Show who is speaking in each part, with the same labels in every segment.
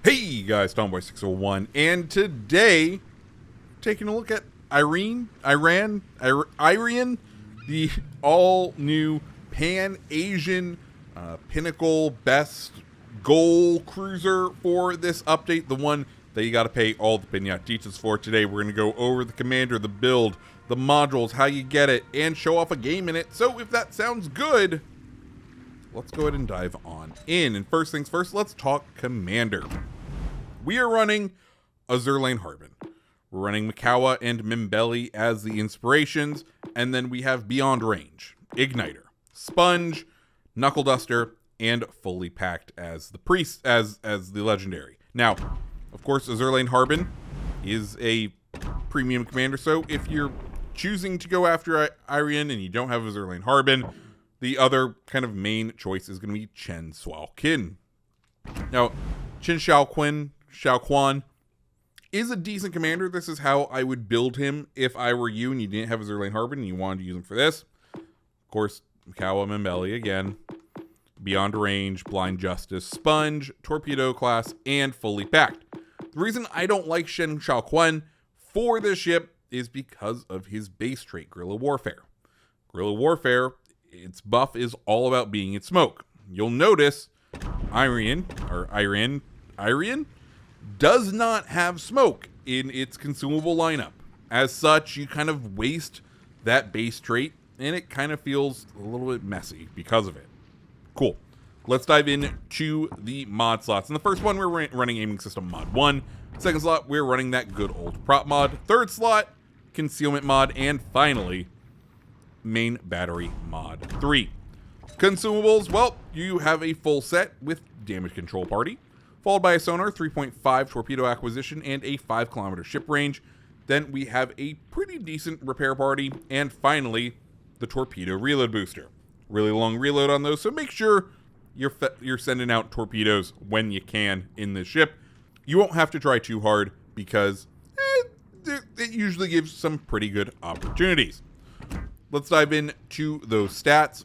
Speaker 1: Hey guys, Tomboy601, and today taking a look at Irian, the all-new Pan-Asian pinnacle best goal cruiser for this update, the one that you got to pay all the Pinatitas for. Today we're going to go over the commander, the build, the modules, how you get it, and show off a game in it. So if that sounds good, let's go ahead and dive on in. And first things first, let's talk commander. We are running Irian Harbin. We're running Mikawa and Mimbelli as the inspirations, and then we have Beyond Range, Igniter, Sponge, Knuckle Duster, and Fully Packed as the priest, as the legendary. Now, of course, Irian Harbin is a premium commander, so if you're choosing to go after Irian and you don't have Irian Harbin, the other kind of main choice is going to be Chen Xiaoqin. Now, Chen Xiaoquan is a decent commander. This is how I would build him if I were you and you didn't have Irian Harbin and you wanted to use him for this. Of course, Mikawa Mimbelli again, Beyond Range, Blind Justice, Sponge, Torpedo class, and Fully Packed. The reason I don't like Chen Xiaoquan for this ship is because of his base trait, Guerrilla Warfare. Guerrilla Warfare, its buff is all about being in smoke. You'll notice Irian does not have smoke in its consumable lineup. As such, you kind of waste that base trait, and it kind of feels a little bit messy because of it. Cool. Let's dive into the mod slots. In the first one, we're running Aiming System Mod 1. Second slot, we're running that good old Prop Mod. Third slot, Concealment Mod. And finally, Main Battery Mod 3. Consumables, well, you have a full set with Damage Control Party, followed by a sonar, 3.5 torpedo acquisition, and a 5-kilometer ship range. Then we have a pretty decent repair party, and finally, the torpedo reload booster. Really long reload on those, so make sure you're sending out torpedoes when you can in this ship. You won't have to try too hard because it usually gives some pretty good opportunities. Let's dive into those stats.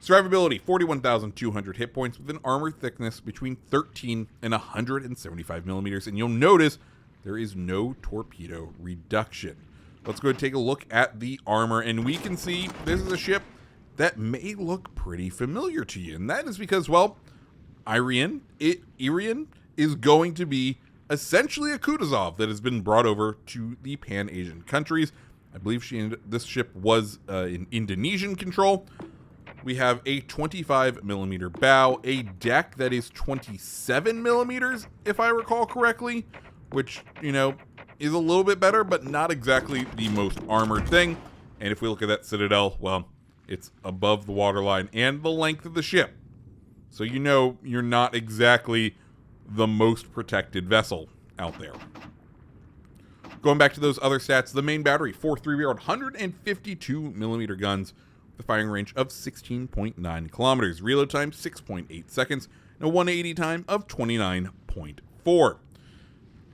Speaker 1: Survivability, 41,200 hit points with an armor thickness between 13 and 175 millimeters. And you'll notice there is no torpedo reduction. Let's go ahead and take a look at the armor. And we can see this is a ship that may look pretty familiar to you. And that is because, well, Irian is going to be essentially a Kutuzov that has been brought over to the Pan-Asian countries. I believe this ship was in Indonesian control. We have a 25 millimeter bow, a deck that is 27 millimeters, if I recall correctly, which, you know, is a little bit better, but not exactly the most armored thing. And if we look at that citadel, well, it's above the waterline and the length of the ship. So you know you're not exactly the most protected vessel out there. Going back to those other stats, the main battery, 4-3-barreled 152 millimeter guns, with a firing range of 16.9 kilometers, reload time 6.8 seconds, and a 180 time of 29.4.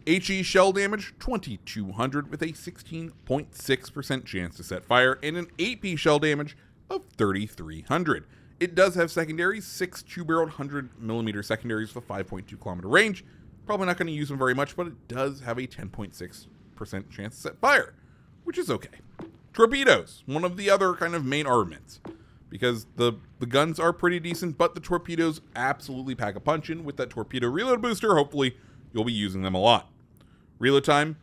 Speaker 1: HE shell damage 2200 with a 16.6% chance to set fire, and an AP shell damage of 3300. It does have secondaries, 6 2-barreled 100 millimeter secondaries with a 5.2 kilometer range. Probably not going to use them very much, but it does have a 10.6% chance to set fire, which is okay. Torpedoes, one of the other kind of main armaments, because the guns are pretty decent, but the torpedoes absolutely pack a punch in with that torpedo reload booster. Hopefully, you'll be using them a lot. Reload time,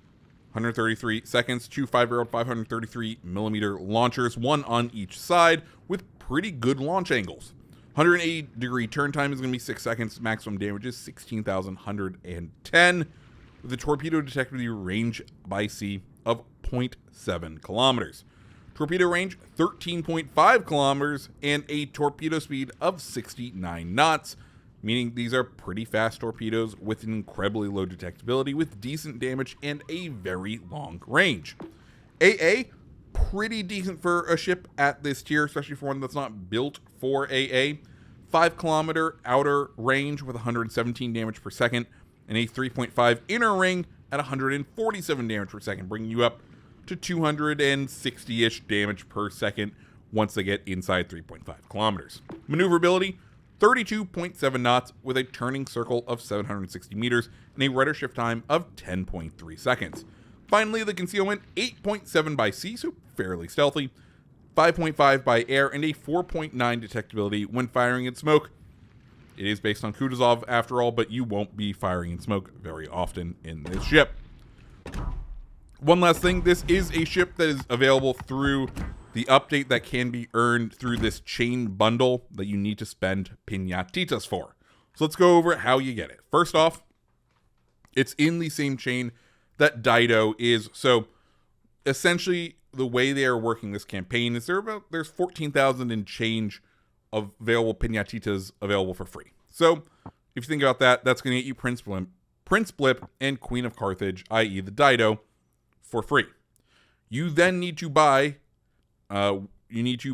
Speaker 1: 133 seconds, 2 5-barreled 533 millimeter launchers, one on each side, with pretty good launch angles. 180-degree turn time is going to be 6 seconds. Maximum damage is 16,110, with a torpedo detectability range by sea of 0.7 kilometers. Torpedo range 13.5 kilometers and a torpedo speed of 69 knots, meaning these are pretty fast torpedoes with an incredibly low detectability with decent damage and a very long range. AA, pretty decent for a ship at this tier, especially for one that's not built for AA. 5 kilometer outer range with 117 damage per second and a 3.5 inner ring at 147 damage per second, bringing you up to 260-ish damage per second once they get inside 3.5 kilometers. Maneuverability, 32.7 knots with a turning circle of 760 meters and a rudder shift time of 10.3 seconds. Finally, the concealment 8.7 by sea, so fairly stealthy, 5.5 by air, and a 4.9 detectability when firing in smoke. It is based on Kutuzov after all, but you won't be firing in smoke very often in this ship. One last thing, this is a ship that is available through the update that can be earned through this chain bundle that you need to spend Pinatitas for. So let's go over how you get it. First off, it's in the same chain that Dido is. So essentially, the way they are working this campaign is there's 14,000 and change of available Pinatitas available for free. So if you think about that, that's going to get you Prince Blip, and Queen of Carthage, i.e. the Dido, for free. You then need to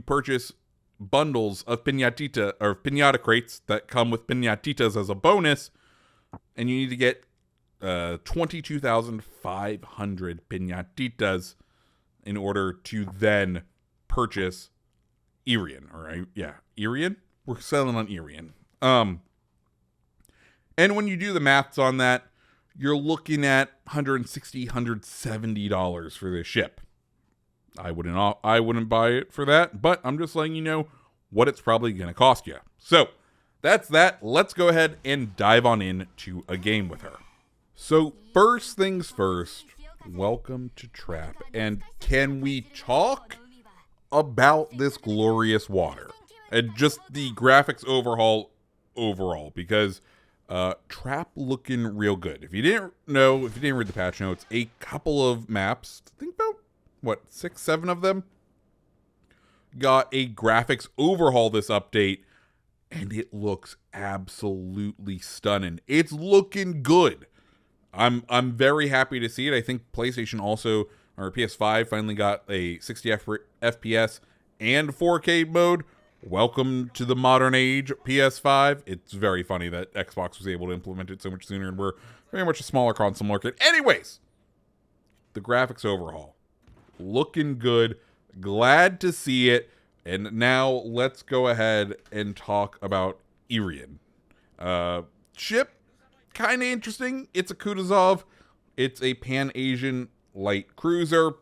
Speaker 1: purchase bundles of Pinata crates that come with Pinatitas as a bonus, and you need to get 22,500 Pinatitas in order to then purchase Irian. Irian? We're selling on Irian. And when you do the maths on that, you're looking at $160, $170 for this ship. I wouldn't buy it for that, but I'm just letting you know what it's probably going to cost you. So that's that. Let's go ahead and dive on into a game with her. So first things first, welcome to Trap. And can we talk about this glorious water and just the graphics overall? Because Trap looking real good. If you didn't read the patch notes, a couple of maps, I think about 6, 7 of them, got a graphics overhaul this update, and it looks absolutely stunning. It's looking good. I'm very happy to see it. I think PlayStation also, or PS5, finally got a 60 FPS and 4K mode. Welcome to the modern age, PS5. It's very funny that Xbox was able to implement it so much sooner, and we're very much a smaller console market. Anyways, the graphics overhaul, looking good. Glad to see it. And now let's go ahead and talk about Irian. Ship, kind of interesting. It's a Kutuzov. It's a Pan-Asian light cruiser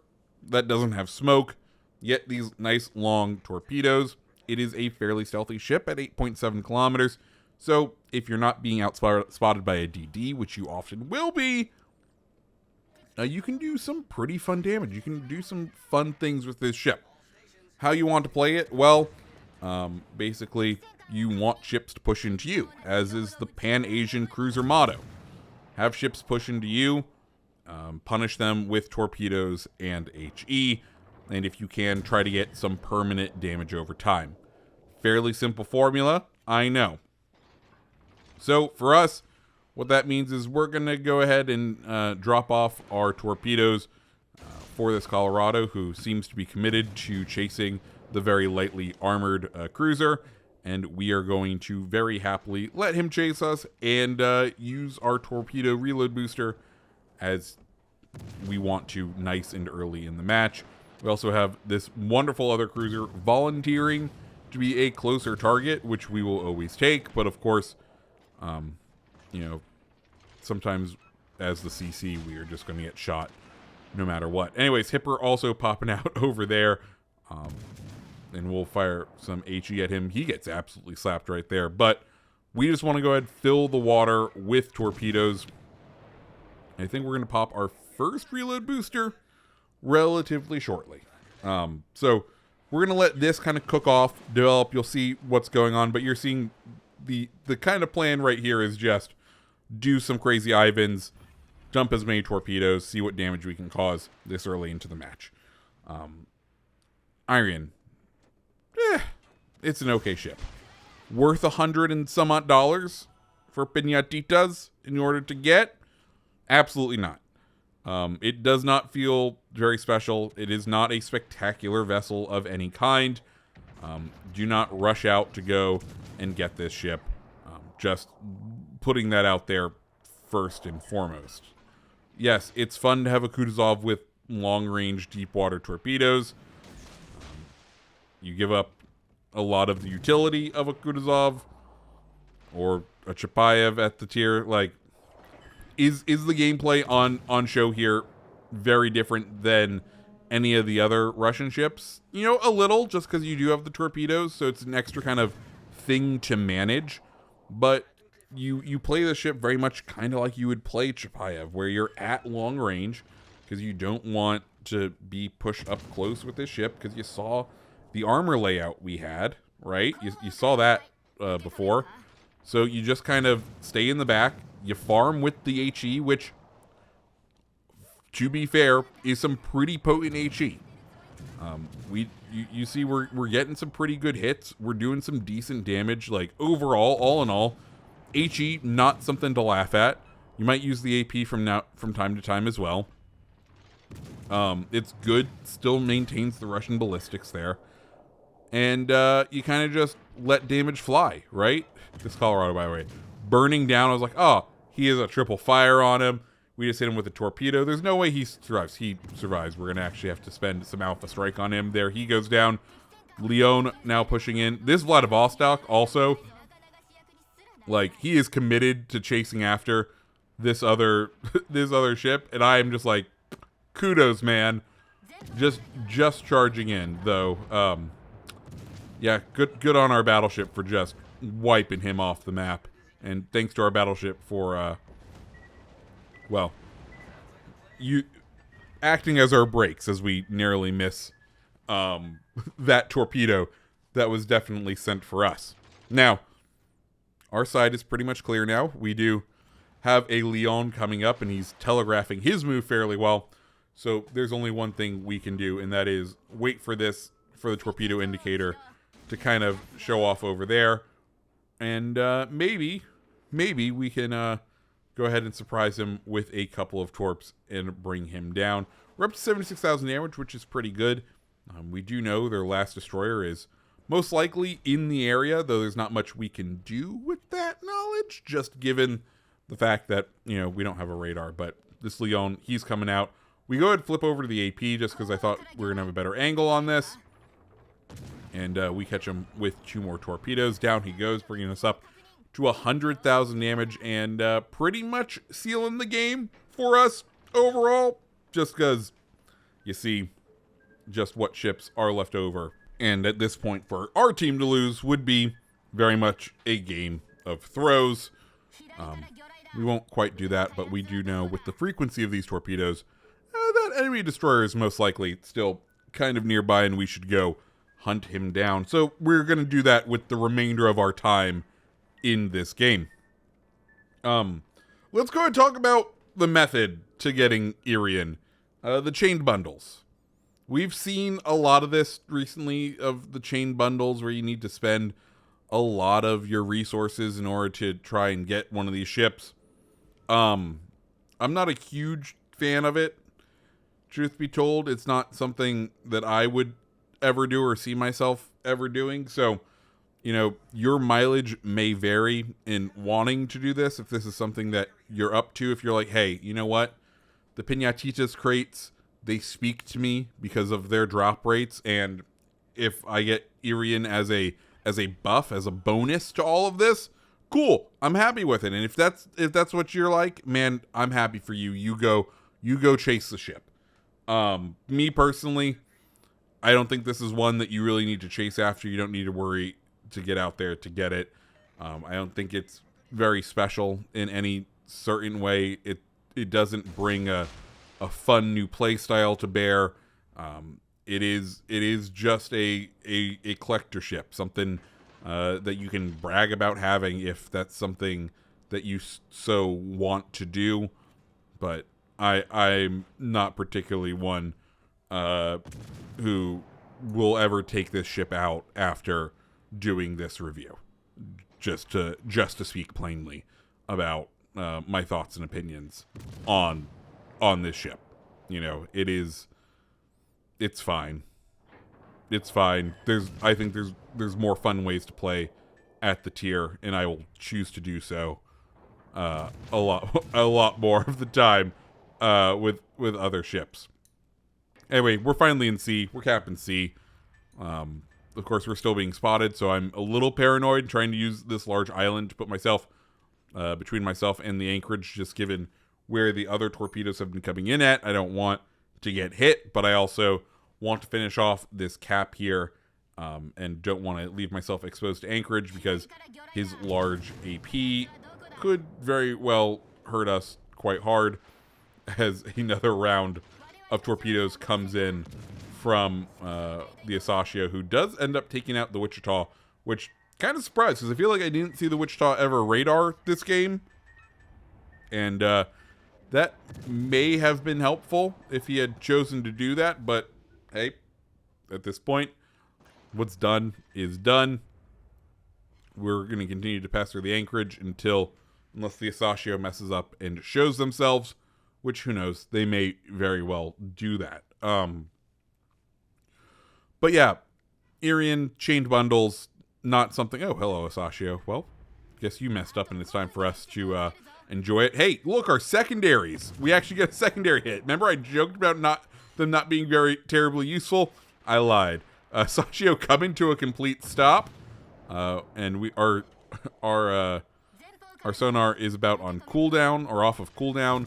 Speaker 1: that doesn't have smoke, yet these nice long torpedoes. It is a fairly stealthy ship at 8.7 kilometers. So if you're not being spotted by a DD, which you often will be, you can do some pretty fun damage. You can do some fun things with this ship. How you want to play it? Well, basically, you want ships to push into you, as is the Pan-Asian cruiser motto. Have ships push into you, punish them with torpedoes and HE, and if you can, try to get some permanent damage over time. Fairly simple formula, I know. So for us, what that means is we're going to go ahead and drop off our torpedoes for this Colorado, who seems to be committed to chasing the very lightly armored cruiser, and we are going to very happily let him chase us and use our torpedo reload booster as we want to nice and early in the match. We also have this wonderful other cruiser volunteering to be a closer target, which we will always take. But of course, sometimes as the CC, we are just going to get shot no matter what. Anyways, Hipper also popping out over there. And we'll fire some HE at him. He gets absolutely slapped right there. But we just want to go ahead and fill the water with torpedoes. I think we're going to pop our first reload booster relatively shortly. So we're going to let this kind of cook off, develop. You'll see what's going on, but you're seeing the kind of plan right here is just do some crazy Ivans, dump as many torpedoes, see what damage we can cause this early into the match. Irian, it's an okay ship. Worth $100 and some odd for Pinatitas in order to get? Absolutely not. It does not feel very special. It is not a spectacular vessel of any kind. Do not rush out to go and get this ship. Just putting that out there first and foremost. Yes, it's fun to have a Kutuzov with long-range deepwater torpedoes. You give up a lot of the utility of a Kutuzov, or a Chapayev at the tier. Like, is the gameplay on show here very different than any of the other Russian ships? You know, a little, just because you do have the torpedoes, so it's an extra kind of thing to manage. But you play the ship very much kind of like you would play Chapayev, where you're at long range, because you don't want to be pushed up close with this ship, because you saw the armor layout we had, right? You saw that before. So you just kind of stay in the back. You farm with the HE, which, to be fair, is some pretty potent HE. You see we're getting some pretty good hits. We're doing some decent damage. Like, overall, all in all, HE, not something to laugh at. You might use the AP from time to time as well. It's good. Still maintains the Russian ballistics there. And you kind of just let damage fly, right? This Colorado, by the way. Burning down, I was like, oh, he has a triple fire on him. We just hit him with a torpedo. There's no way he survives. He survives. We're going to actually have to spend some Alpha Strike on him. There he goes down. Leon now pushing in. This Vladivostok also, like, he is committed to chasing after this other ship. And I am just like, kudos, man. Just charging in, though. Yeah, good on our battleship for just wiping him off the map. And thanks to our battleship for, well, you acting as our brakes as we narrowly miss that torpedo that was definitely sent for us. Now, our side is pretty much clear now. We do have a Leon coming up, and he's telegraphing his move fairly well. So there's only one thing we can do, and that is wait for the torpedo indicator to kind of show off over there. And maybe we can go ahead and surprise him with a couple of torps and bring him down. We're up to 76,000 damage, which is pretty good. We do know their last destroyer is most likely in the area, though there's not much we can do with that knowledge, just given the fact that, you know, we don't have a radar. But this Leon, he's coming out. We go ahead and flip over to the AP just because I thought we were going to have a better angle on this. And we catch him with 2 more torpedoes. Down he goes, bringing us up to 100,000 damage and pretty much sealing the game for us overall. Just because you see just what ships are left over. And at this point, for our team to lose would be very much a game of throws. We won't quite do that, but we do know with the frequency of these torpedoes, that enemy destroyer is most likely still kind of nearby, and we should go hunt him down. So we're going to do that with the remainder of our time in this game. Let's go and talk about the method to getting Irian. The chained bundles. We've seen a lot of this recently, of the chain bundles where you need to spend a lot of your resources in order to try and get one of these ships. I'm not a huge fan of it. Truth be told, it's not something that I would ever do or see myself ever doing. So, you know, your mileage may vary in wanting to do this. If this is something that you're up to, if you're like, hey, you know what? The Pinatitas crates, they speak to me because of their drop rates, and if I get Irian as a buff, as a bonus to all of this, cool. I'm happy with it. And if that's what you're like, man, I'm happy for you. You go chase the ship. Me personally, I don't think this is one that you really need to chase after. You don't need to worry to get out there to get it. I don't think it's very special in any certain way. It doesn't bring a fun new play style to bear. It is just a collector ship, something that you can brag about having if that's something that you so want to do. But I'm not particularly one who will ever take this ship out after doing this review. Just to speak plainly about my thoughts and opinions on this ship. You know, it's fine. It's fine. I think there's more fun ways to play at the tier, and I will choose to do so a lot more of the time with other ships. Anyway, we're finally in C. We're capping C. of course, we're still being spotted, so I'm a little paranoid trying to use this large island to put myself between myself and the anchorage, just given where the other torpedoes have been coming in at. I don't want to get hit, but I also want to finish off this cap here and don't want to leave myself exposed to anchorage because his large AP could very well hurt us quite hard as another round of torpedoes comes in from the Asashio, who does end up taking out the Wichita, which kind of surprised because I feel like I didn't see the Wichita ever radar this game. And that may have been helpful if he had chosen to do that, but hey, at this point, what's done is done. We're going to continue to pass through the anchorage unless the Asashio messes up and shows themselves, which who knows, they may very well do that. But yeah, Irian, chained bundles, not something. Oh, hello, Asashio. Well, guess you messed up and it's time for us to enjoy it. Hey, look, our secondaries. We actually get a secondary hit. Remember I joked about them not being very terribly useful? I lied. Asashio coming to a complete stop. And our sonar is about on cooldown, or off of cooldown.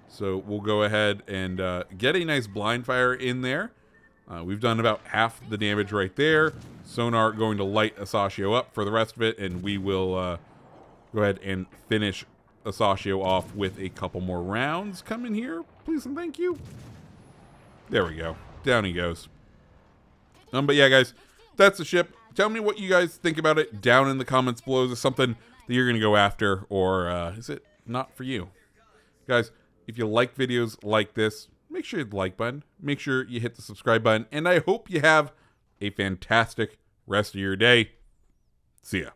Speaker 1: So we'll go ahead and get a nice blind fire in there. We've done about half the damage right there. Sonar going to light Asashio up for the rest of it, and we will go ahead and finish Asashio off with a couple more rounds. Come in here, please and thank you. There we go. Down he goes. But yeah, guys, that's the ship. Tell me what you guys think about it down in the comments below. Is this something that you're going to go after, or is it not for you? Guys, if you like videos like this, make sure you hit the like button. Make sure you hit the subscribe button. And I hope you have a fantastic rest of your day. See ya.